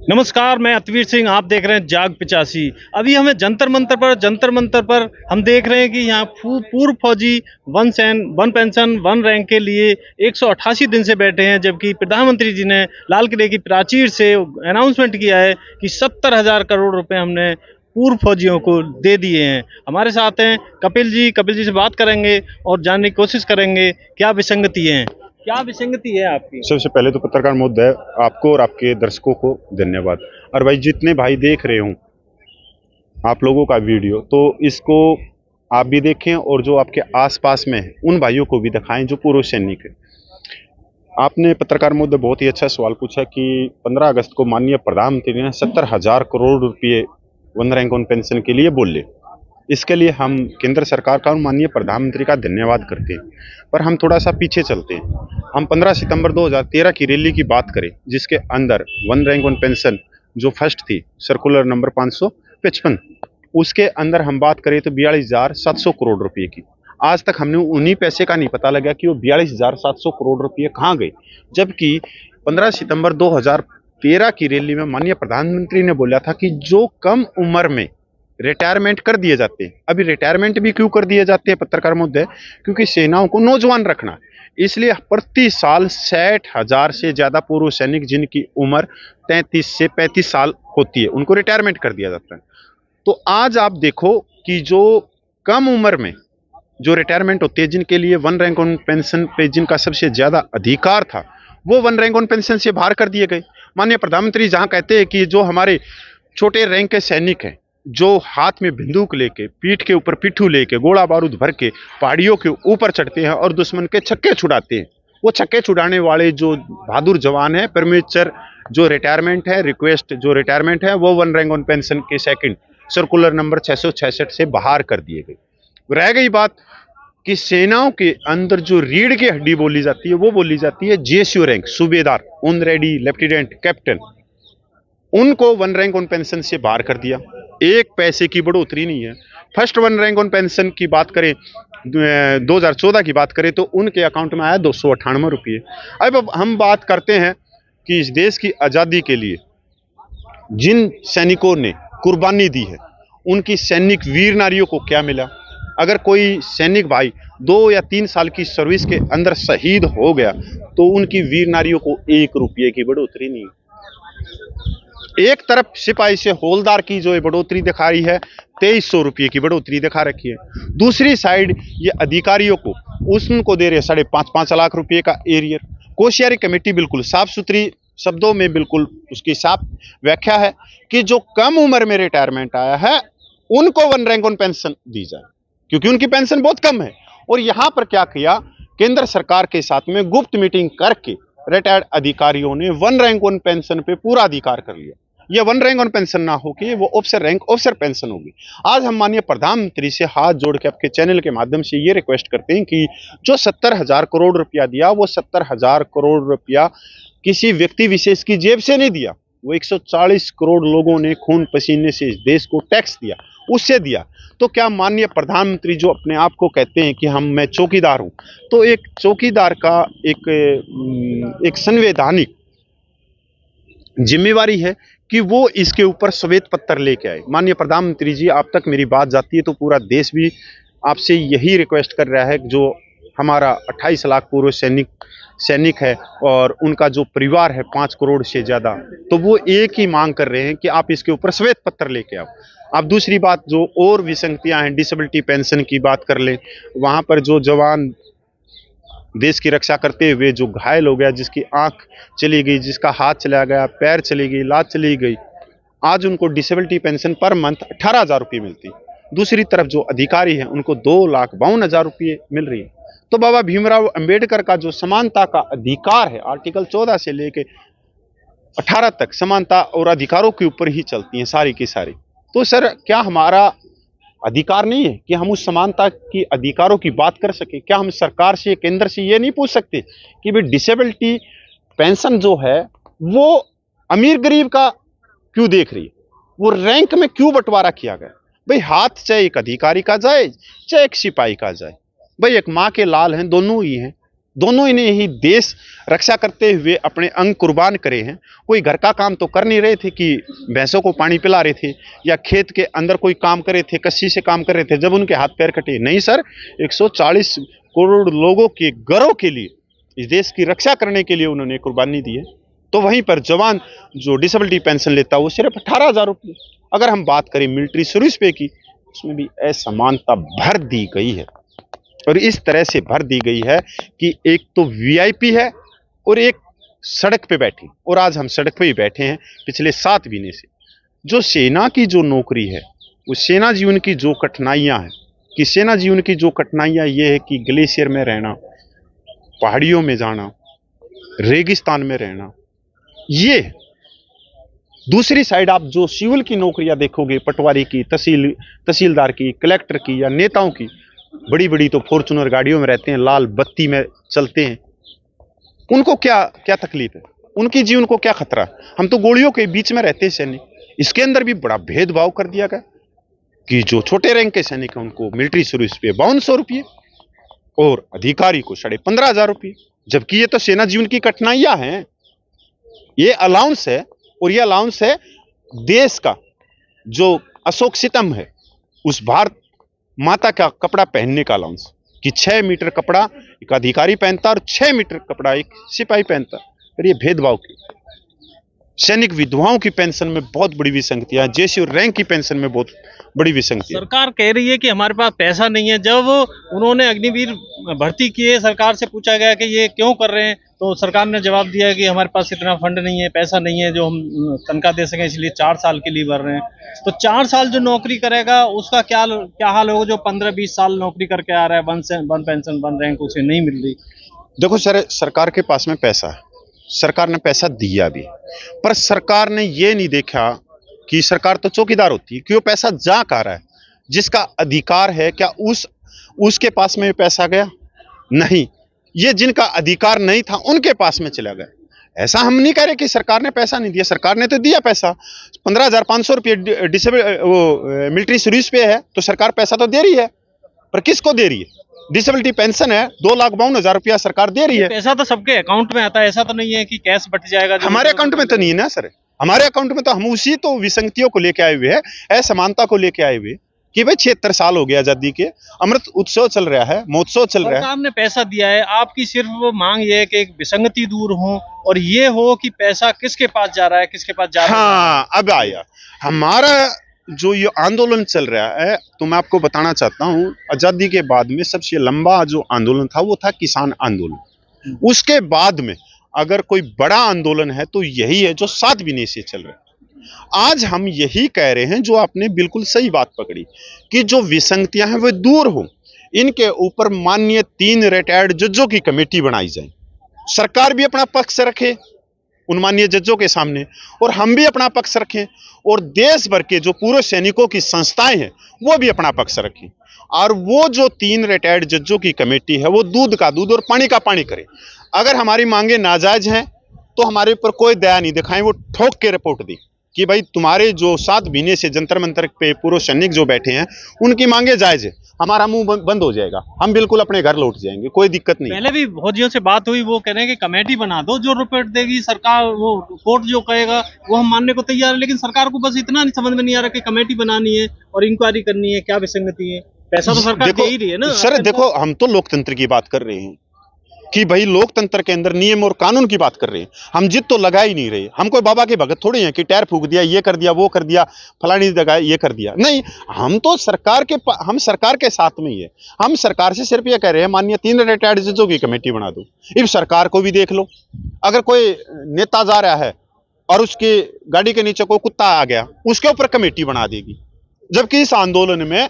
नमस्कार, मैं अतवीर सिंह। आप देख रहे हैं जाग 85। अभी हमें जंतर मंतर पर हम देख रहे हैं कि यहाँ पूर्व फौजी वन पेंशन वन रैंक के लिए 188 दिन से बैठे हैं, जबकि प्रधानमंत्री जी ने लाल किले की प्राचीर से अनाउंसमेंट किया है कि 70,000 करोड़ रुपए हमने पूर्व फौजियों को दे दिए हैं। हमारे साथ हैं कपिल जी से बात करेंगे और जानने की कोशिश करेंगे क्या विसंगति है आपकी। सबसे पहले तो पत्रकार महोदय, आपको और आपके दर्शकों को धन्यवाद। और भाई, जितने भाई देख रहे हो आप लोगों का वीडियो, तो इसको आप भी देखें और जो आपके आसपास में है उन भाइयों को भी दिखाएं जो पूर्व सैनिक है। आपने पत्रकार महोदय बहुत ही अच्छा सवाल पूछा कि 15 अगस्त को माननीय प्रधानमंत्री ने 70,000 करोड़ रुपये वन रैंक ऑन पेंशन के लिए बोले। इसके लिए हम केंद्र सरकार का और माननीय प्रधानमंत्री का धन्यवाद करते हैं। पर हम थोड़ा सा पीछे चलते हैं। हम 15 सितंबर 2013 की रैली की बात करें, जिसके अंदर वन रैंक ऑन पेंशन जो फर्स्ट थी, सर्कुलर नंबर 555, उसके अंदर हम बात करें तो 42,700 करोड़ रुपए की। आज तक हमने उन्हीं पैसे का नहीं पता लगा कि वो 42,700 करोड़ रुपए कहाँ गए। जबकि 15 सितंबर 2013 की रैली में माननीय प्रधानमंत्री ने बोला था कि जो कम उम्र में रिटायरमेंट कर दिए जाते हैं, अभी रिटायरमेंट भी क्यों कर दिए जाते हैं पत्रकार महोदय, क्योंकि सेनाओं को नौजवान रखना, इसलिए प्रति साल 60,000 से ज्यादा पूर्व सैनिक जिनकी उम्र 33 से 35 साल होती है, उनको रिटायरमेंट कर दिया जाता है। तो आज आप देखो कि जो कम उम्र में जो रिटायरमेंट होती है, जिनके लिए वन रैंक ऑन पेंशन पे जिनका सबसे ज्यादा अधिकार था, वो वन रैंक ऑन पेंशन से बाहर कर दिए गए। माननीय प्रधानमंत्री जहां कहते हैं कि जो हमारे छोटे रैंक के सैनिक हैं, जो हाथ में बंदूक लेके, पीठ के ऊपर पिट्ठू लेके, गोला बारूद भर के पहाड़ियों के ऊपर चढ़ते हैं और दुश्मन के छक्के छुड़ाते हैं, वो छक्के छुड़ाने वाले जो बहादुर जवान है, परमेश्वर जो रिटायरमेंट है, रिक्वेस्ट जो रिटायरमेंट है, वो वन रैंक ऑन पेंशन के सेकंड सर्कुलर नंबर 666 से बाहर कर दिए गए। रह गई बात कि सेनाओं के अंदर जो रीढ़ की हड्डी बोली जाती है, वो बोली जाती है जेएसयू रैंक, सूबेदार, ऑन रेडी, लेफ्टिनेंट, कैप्टन, उनको वन रैंक ऑन पेंशन से बाहर कर दिया। एक पैसे की बढ़ोतरी नहीं है। First one rank on pension की बात करें, 2014 की बात करें, तो उनके अकाउंट में आया 298 रुपये। अब हम बात करते हैं कि इस देश की आज़ादी के लिए जिन सैनिकों ने कुर्बानी दी है, उनकी सैनिक वीर नारियों को क्या मिला। अगर कोई सैनिक भाई 2 या 3 साल की सर्विस के अंदर शहीद हो गया, तो उनकी वीर नारियों को 1 रुपये की बढ़ोतरी नहीं। एक तरफ सिपाही से हवलदार की जो बढ़ोतरी दिखा रही है, 2300 रुपये की बढ़ोतरी दिखा रखी है। दूसरी साइड ये अधिकारियों को उनको दे रहे 5.5 लाख रुपये का एरियर। कोशियारी कमेटी बिल्कुल साफ सुथरी शब्दों में बिल्कुल उसकी साफ व्याख्या है कि जो कम उम्र में रिटायरमेंट आया है, उनको वन रैंक ऑन पेंशन दी जाए, क्योंकि उनकी पेंशन बहुत कम है। और यहां पर क्या किया, केंद्र सरकार के साथ में गुप्त मीटिंग करके रिटायर्ड अधिकारियों ने वन रैंक ऑन पेंशन पे पूरा अधिकार कर लिया। यह वन रैंक ऑन पेंशन ना होगी, वो ऑफिसर रैंक ऑफिसर पेंशन होगी। आज हम माननीय प्रधानमंत्री से हाथ जोड़ के आपके चैनल के माध्यम से ये रिक्वेस्ट करते हैं कि जो 70,000 करोड़ रुपया दिया, वो 70,000 करोड़ रुपया किसी व्यक्ति विशेष की जेब से नहीं दिया, वो 140 करोड़ लोगों ने खून पसीने से इस देश को टैक्स दिया, उससे दिया। तो क्या माननीय प्रधानमंत्री जो अपने आप को कहते हैं कि मैं चौकीदार हूं, तो एक चौकीदार का एक संवैधानिक जिम्मेवारी है कि वो इसके ऊपर श्वेत पत्र लेके आए। माननीय प्रधानमंत्री जी, आप तक मेरी बात जाती है तो पूरा देश भी आपसे यही रिक्वेस्ट कर रहा है। जो हमारा 28 लाख पूर्व सैनिक है और उनका जो परिवार है 5 करोड़ से ज्यादा, तो वो एक ही मांग कर रहे हैं कि आप इसके ऊपर श्वेत पत्र लेके आओ। अब दूसरी बात, जो और विसंगतियां हैं, डिसेबिलिटी पेंशन की बात कर ले, वहां पर जो जवान देश की रक्षा करते हुए जो घायल हो गया, जिसकी आंख चली गई, जिसका हाथ चला गया, पैर चली गई, लात चली गई, आज उनको डिसेबिलिटी पेंशन पर मंथ 18,000 रुपये मिलती। दूसरी तरफ जो अधिकारी हैं, उनको 2,52,000 रुपये मिल रही है। तो बाबा भीमराव अंबेडकर का जो समानता का अधिकार है, आर्टिकल 14 से लेके 18 तक समानता और अधिकारों के ऊपर ही चलती हैं सारी की सारी। तो सर, क्या हमारा अधिकार नहीं है कि हम उस समानता की अधिकारों की बात कर सके? क्या हम सरकार से, केंद्र से ये नहीं पूछ सकते कि भाई डिसेबिलिटी पेंशन जो है वो अमीर गरीब का क्यों देख रही है, वो रैंक में क्यों बंटवारा किया गया? भाई हाथ चाहे एक अधिकारी का जाए, चाहे एक सिपाही का जाए, भाई एक माँ के लाल हैं, दोनों ही हैं, दोनों ने ही देश रक्षा करते हुए अपने अंग कुर्बान करे हैं। कोई घर का काम तो कर नहीं रहे थे कि भैंसों को पानी पिला रहे थे या खेत के अंदर कोई काम कर रहे थे, कस्सी से काम कर रहे थे जब उनके हाथ पैर कटे। नहीं सर, 140 करोड़ लोगों के घरों के लिए, इस देश की रक्षा करने के लिए उन्होंने कुर्बानी दी है। तो वहीं पर जवान जो डिसेबिलिटी पेंशन लेता है वो सिर्फ 18,000 रुपये। अगर हम बात करें मिलिट्री सर्विस पे की, उसमें भी असमानता भर दी गई है, और इस तरह से भर दी गई है कि एक तो वीआईपी है और एक सड़क पे बैठी, और आज हम सड़क पे ही बैठे हैं पिछले 7 महीने से। जो सेना की जो नौकरी है, उस सेना जीवन की जो कठिनाइयां हैं, कि सेना जीवन की जो कठिनाइयां ये है कि ग्लेशियर में रहना, पहाड़ियों में जाना, रेगिस्तान में रहना, ये दूसरी साइड आप जो सिविल की नौकरियां देखोगे, पटवारी की, तहसीलदार की, कलेक्टर की या नेताओं की, बड़ी बड़ी तो फॉर्च्यूनर गाड़ियों में रहते हैं, लाल बत्ती में चलते हैं, उनको क्या क्या तकलीफ है, उनके जीवन को क्या खतरा है? हम तो गोलियों के बीच में रहते हैं सैनिक। इसके अंदर भी बड़ा भेदभाव कर दिया गया कि जो छोटे रैंक के सैनिक हैं उनको मिलिट्री सर्विस पे 5200 रुपये और अधिकारी को 15,500 रुपये, जबकि ये तो सेना जीवन की कठिनाइयां हैं। ये अलाउंस है, और ये अलाउंस है देश का जो अशोक सितम है, उस भारत माता का कपड़ा पहनने का अलाउंस, कि 6 मीटर कपड़ा एक अधिकारी पहनता और 6 मीटर कपड़ा एक सिपाही पहनता। पर ये भेदभाव की सैनिक विधवाओं की पेंशन में बहुत बड़ी विसंगतियां हैं, जेसी और रैंक की पेंशन में बहुत बड़ी विसंगतियां। सरकार कह रही है कि हमारे पास पैसा नहीं है। जब उन्होंने अग्निवीर भर्ती किए, सरकार से पूछा गया कि ये क्यों कर रहे हैं, तो सरकार ने जवाब दिया कि हमारे पास इतना फंड नहीं है, पैसा नहीं है जो हम तनख्वाह दे सकें, इसलिए 4 साल के लिए भर रहे हैं। तो 4 साल जो नौकरी करेगा उसका क्या हाल होगा जो 15-20 साल नौकरी करके आ रहा है, वन पेंशन 1 रैंक उसे नहीं मिल रही। देखो सर, सरकार के पास में पैसा है, सरकार ने पैसा दिया भी, पर सरकार ने ये नहीं देखा कि सरकार तो चौकीदार होती है कि वो पैसा जा कहाँ रहा है, जिसका अधिकार है क्या उसके पास में पैसा गया? नहीं, ये जिनका अधिकार नहीं था उनके पास में चला गया। ऐसा हम नहीं कह रहे कि सरकार ने पैसा नहीं दिया, सरकार ने तो दिया पैसा। 15,500 रुपये मिलिट्री सर्विस पे है, तो सरकार पैसा तो दे रही है, पर किसको दे रही है? डिसेबिलिटी पेंशन है, 2,52,000 रुपया सरकार दे रही है। पैसा तो सबके अकाउंट में आता है, ऐसा तो नहीं है कि कैश बट जाएगा। हमारे अकाउंट में तो नहीं है ना सर, हमारे अकाउंट में तो हम उसी तो विसंगतियों को लेके आए हुए हैं, असमानता को लेके आए हुए कि भाई 76 साल हो गया आजादी के, अमृत उत्सव चल रहा है, महोत्सव चल रहा है। सरकार ने पैसा दिया है, आपकी सिर्फ वो मांग ये है कि एक विसंगति दूर हो और ये हो कि पैसा किसके पास जा रहा है, किसके पास जा रहा है। हाँ, अब आया हमारा जो ये आंदोलन चल रहा है, तो मैं आपको बताना चाहता हूँ, आजादी के बाद में सबसे लंबा जो आंदोलन था वो था किसान आंदोलन। उसके बाद में अगर कोई बड़ा आंदोलन है तो यही है जो 7 महीने से चल रहा है। आज हम यही कह रहे हैं, जो आपने बिल्कुल सही बात पकड़ी, कि जो विसंगतियां हैं वो दूर हो, इनके ऊपर माननीय 3 रिटायर्ड जजों की कमेटी बनाई जाए, सरकार भी अपना पक्ष रखे उन माननीय जजों के सामने, और हम भी अपना पक्ष रखें, और देश भर के जो पूर्व सैनिकों की संस्थाएं हैं वो भी अपना पक्ष रखें, और वो जो 3 रिटायर्ड जजों की कमेटी है वो दूध का दूध और पानी का पानी करे। अगर हमारी मांगे नाजायज हैं तो हमारे ऊपर कोई दया नहीं दिखाएं, वो ठोक के रिपोर्ट दी कि भाई तुम्हारे जो 7 महीने से जंतर मंतर पे पूर्व सैनिक जो बैठे हैं उनकी मांगे जायज है, हमारा मुंह बंद हो जाएगा, हम बिल्कुल अपने घर लौट जाएंगे, कोई दिक्कत नहीं। पहले भी फौजियों से बात हुई, वो कह रहे हैं कि कमेटी बना दो, जो रिपोर्ट देगी सरकार, वो कोर्ट जो कहेगा वो हम मानने को तैयार है, लेकिन सरकार को बस इतना समझ में नहीं आ रहा कि कमेटी बनानी है और इंक्वायरी करनी है, क्या विसंगति है। पैसा तो सरकार दे ही रही है ना सर। देखो, हम तो लोकतंत्र की बात कर रहे हैं कि भाई लोकतंत्र के अंदर नियम और कानून की बात कर रहे हैं, हम जिद तो लगा ही नहीं रहे। हम कोई बाबा के भगत थोड़ी हैं कि टायर फूक दिया, ये कर दिया, वो कर दिया, फलानी जगह ये कर दिया, नहीं। हम तो हम सरकार के साथ में ही है। हम सरकार से सिर्फ ये कह रहे हैं, माननीय 3 रिटायर्ड जजों की कमेटी बना दो। इब सरकार को भी देख लो, अगर कोई नेता जा रहा है और उसकी गाड़ी के नीचे कोई कुत्ता आ गया, उसके ऊपर कमेटी बना देगी, जबकि इस आंदोलन में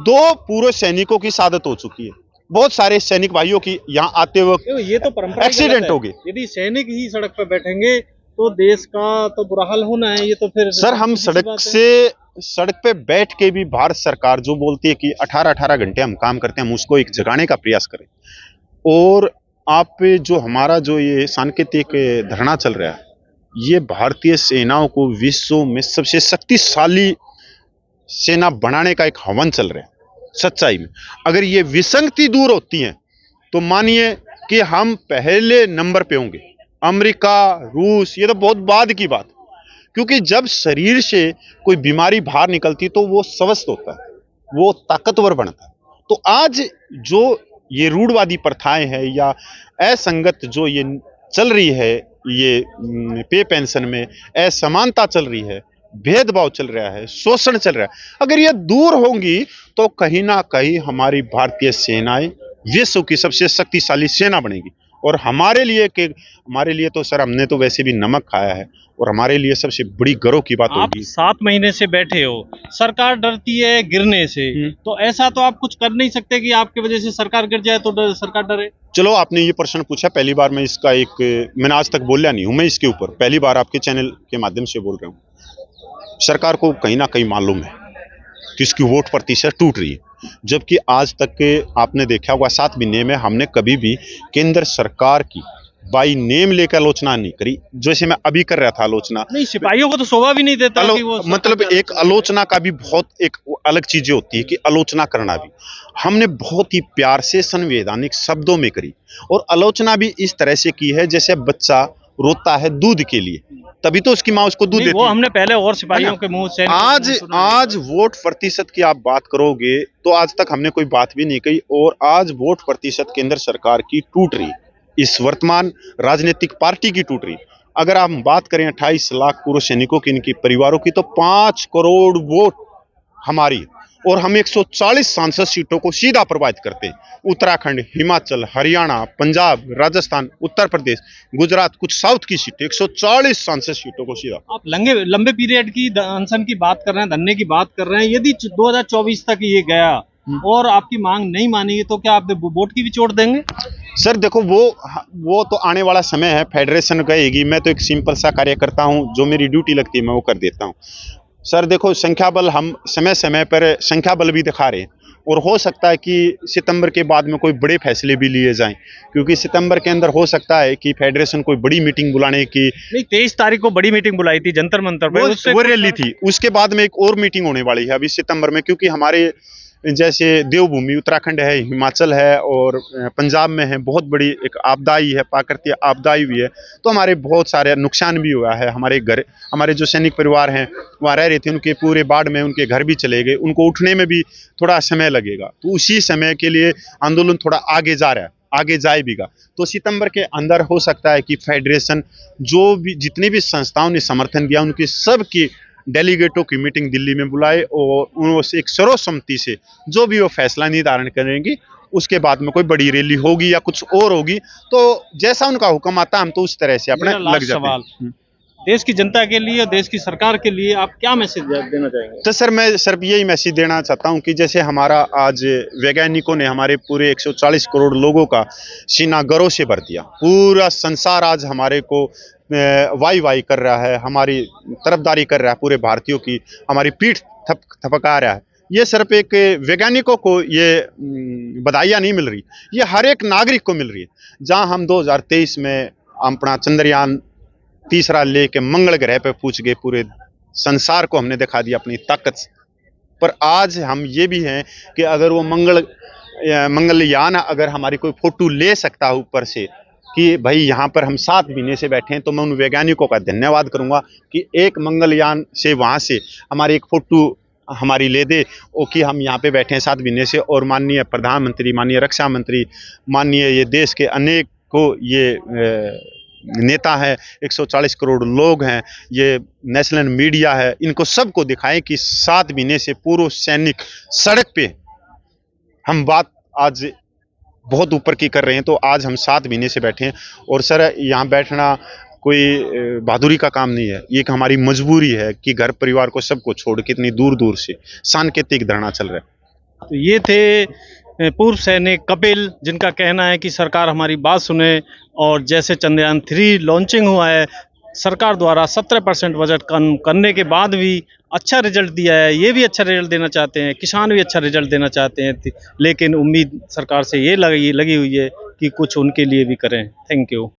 2 पूर्व सैनिकों की शहादत हो चुकी है, बहुत सारे सैनिक भाइयों की यहाँ आते वक्त ये तो परंपरा एक्सीडेंट हो गए। यदि सैनिक ही सड़क पर बैठेंगे तो देश का तो बुरा हाल होना है। ये तो फिर सर, हम सड़क पे बैठ के भी भारत सरकार जो बोलती है कि 18-18 घंटे हम काम करते हैं, हम उसको एक जगाने का प्रयास करें। और आप जो हमारा जो ये सांकेतिक धरना चल रहा है, ये भारतीय सेनाओं को विश्व में सबसे शक्तिशाली सेना बनाने का एक हवन चल रहा है। सच्चाई में अगर ये विसंगति दूर होती है तो मानिए कि हम पहले नंबर पे होंगे। अमेरिका, रूस, ये तो बहुत बाद की बात, क्योंकि जब शरीर से कोई बीमारी बाहर निकलती तो वो स्वस्थ होता है, वो ताकतवर बनता है। तो आज जो ये रूढ़वादी प्रथाएं हैं या असंगत जो ये चल रही है, ये पे पेंशन में असमानता चल रही है, भेदभाव चल रहा है, शोषण चल रहा है, अगर ये दूर होंगी तो कहीं ना कहीं हमारी भारतीय सेनाएं विश्व की सबसे शक्तिशाली सेना बनेगी। और हमारे लिए तो सर, हमने तो वैसे भी नमक खाया है, और हमारे लिए सबसे बड़ी गर्व की बात आप होगी। 7 महीने से बैठे हो, सरकार डरती है गिरने से, तो ऐसा तो आप कुछ कर नहीं सकते कि आपकी वजह से सरकार गिर जाए तो सरकार डरे। चलो, आपने ये प्रश्न पूछा, पहली बार मैं इसका मैंने आज तक बोला नहीं हूं, मैं इसके ऊपर पहली बार आपके चैनल के माध्यम से बोल रहा हूं। सरकार को कहीं ना कहीं मालूम है कि इसकी वोट प्रतिशत टूट रही है, जबकि आज तक के आपने देखा होगा 7 महीने में हमने कभी भी केंद्र सरकार की बाई नेम लेकर आलोचना नहीं करी, जैसे मैं अभी कर रहा था आलोचना। नहीं, सिपाहियों को तो शोभा भी नहीं देता कि वो मतलब एक आलोचना का भी बहुत एक अलग चीजें होती है कि आलोचना करना भी हमने बहुत ही प्यार से संवैधानिक शब्दों में करी, और आलोचना भी इस तरह से की है जैसे बच्चा रोता है दूध के लिए, तभी तो उसकी माँ उसको दूध देती है। वो हमने पहले और सिपाहियों के मुंह से आज वोट प्रतिशत की आप बात करोगे तो आज तक हमने कोई बात भी नहीं कही, और आज वोट प्रतिशत केंद्र सरकार की टूट रही, इस वर्तमान राजनीतिक पार्टी की टूट रही। अगर हम बात करें 28 लाख पूर्व सैनिकों की, इनकी परिवारों की, तो 5 करोड़ वोट हमारी, और हम 140 सांसद सीटों को सीधा प्रभावित करते हैं। उत्तराखंड, हिमाचल, हरियाणा, पंजाब, राजस्थान, उत्तर प्रदेश, गुजरात, कुछ साउथ की सीटें, 140 सांसद सीटों को सीधा। आप लंबे पीरियड की अनशन की बात कर रहे हैं, धरने की बात कर रहे हैं, यदि 2024 तक ये गया और आपकी मांग नहीं मानी तो क्या आप वोट की भी चोट देंगे? सर देखो, वो तो आने वाला समय है, फेडरेशन कहेगी। मैं तो एक सिंपल सा कार्य करता हूं, जो मेरी ड्यूटी लगती है मैं वो कर देता हूं। सर देखो, संख्या बल हम समय समय पर संख्या बल भी दिखा रहे हैं, और हो सकता है कि सितंबर के बाद में कोई बड़े फैसले भी लिए जाएं, क्योंकि सितंबर के अंदर हो सकता है कि फेडरेशन कोई बड़ी मीटिंग बुलाने की। नहीं, 23 तारीख को बड़ी मीटिंग बुलाई थी जंतर मंतर पर, वो रैली थी, उसके बाद में एक और मीटिंग होने वाली है अभी सितंबर में, क्योंकि हमारे जैसे देवभूमि उत्तराखंड है, हिमाचल है और पंजाब में है, बहुत बड़ी एक आपदाई है, प्राकृतिक आपदाई भी है, तो हमारे बहुत सारे नुकसान भी हुआ है। हमारे जो सैनिक परिवार हैं वहाँ रह रहे थे, उनके पूरे बाढ़ में उनके घर भी चले गए, उनको उठने में भी थोड़ा समय लगेगा, तो उसी समय के लिए आंदोलन थोड़ा आगे जा रहा है, आगे जाएगा। तो सितंबर के अंदर हो सकता है कि फेडरेशन जो भी जितनी भी संस्थाओं ने समर्थन किया उनकी सबकी डेलीगेटों की मीटिंग दिल्ली में बुलाए, और उनसे एक सर्वसम्मति से जो भी वो फैसला निर्धारण करेंगे, उसके बाद में कोई बड़ी रैली होगी या कुछ और होगी, तो जैसा उनका हुक्म आता हम तो उस तरह से अपने लग जाते हैं। देश की जनता के लिए, देश की सरकार के लिए आप क्या मैसेज देना चाहेंगे? तो सर मैं सिर्फ यही मैसेज देना चाहता हूं कि जैसे हमारा आज वैज्ञानिकों ने हमारे पूरे 140 करोड़ लोगों का सीना गर्व से भर दिया, पूरा संसार आज हमारे को वाई कर रहा है, हमारी तरफदारी कर रहा है, पूरे भारतीयों की हमारी पीठ थपका रहा है। ये सिर्फ एक वैज्ञानिकों को ये बधाइयाँ नहीं मिल रही, ये हर एक नागरिक को मिल रही है। जहां हम 2023 में अपना चंद्रयान 3 लेके मंगल ग्रह पे पहुंच गए, पूरे संसार को हमने दिखा दिया अपनी ताकत से, पर आज हम ये भी हैं कि अगर वो मंगलयान अगर हमारी कोई फोटो ले सकता है ऊपर से कि भाई यहाँ पर हम 7 महीने से बैठे हैं, तो मैं उन वैज्ञानिकों का धन्यवाद करूंगा कि एक मंगलयान से वहाँ से हमारी एक फोटो हमारी ले दे, और कि हम यहाँ पे बैठे हैं 7 महीने से, और माननीय प्रधानमंत्री, माननीय रक्षा मंत्री, माननीय ये देश के अनेक को ये नेता है, 140 करोड़ लोग हैं, ये नेशनल मीडिया है, इनको सबको दिखाएं कि 7 महीने से पूर्व सैनिक सड़क पे, हम बात आज बहुत ऊपर की कर रहे हैं, तो आज हम 7 महीने से बैठे हैं। और सर यहाँ बैठना कोई बहादुरी का काम नहीं है, ये एक हमारी मजबूरी है कि घर परिवार को सबको छोड़ के इतनी दूर दूर से सांकेतिक धरना चल रहा है। तो ये थे पूर्व सैनिक कपिल, जिनका कहना है कि सरकार हमारी बात सुने, और जैसे चंद्रयान 3 लॉन्चिंग हुआ है, सरकार द्वारा 17% बजट कम करने के बाद भी अच्छा रिजल्ट दिया है, ये भी अच्छा रिजल्ट देना चाहते हैं, किसान भी अच्छा रिजल्ट देना चाहते हैं, लेकिन उम्मीद सरकार से ये लगी हुई है कि कुछ उनके लिए भी करें। Thank you.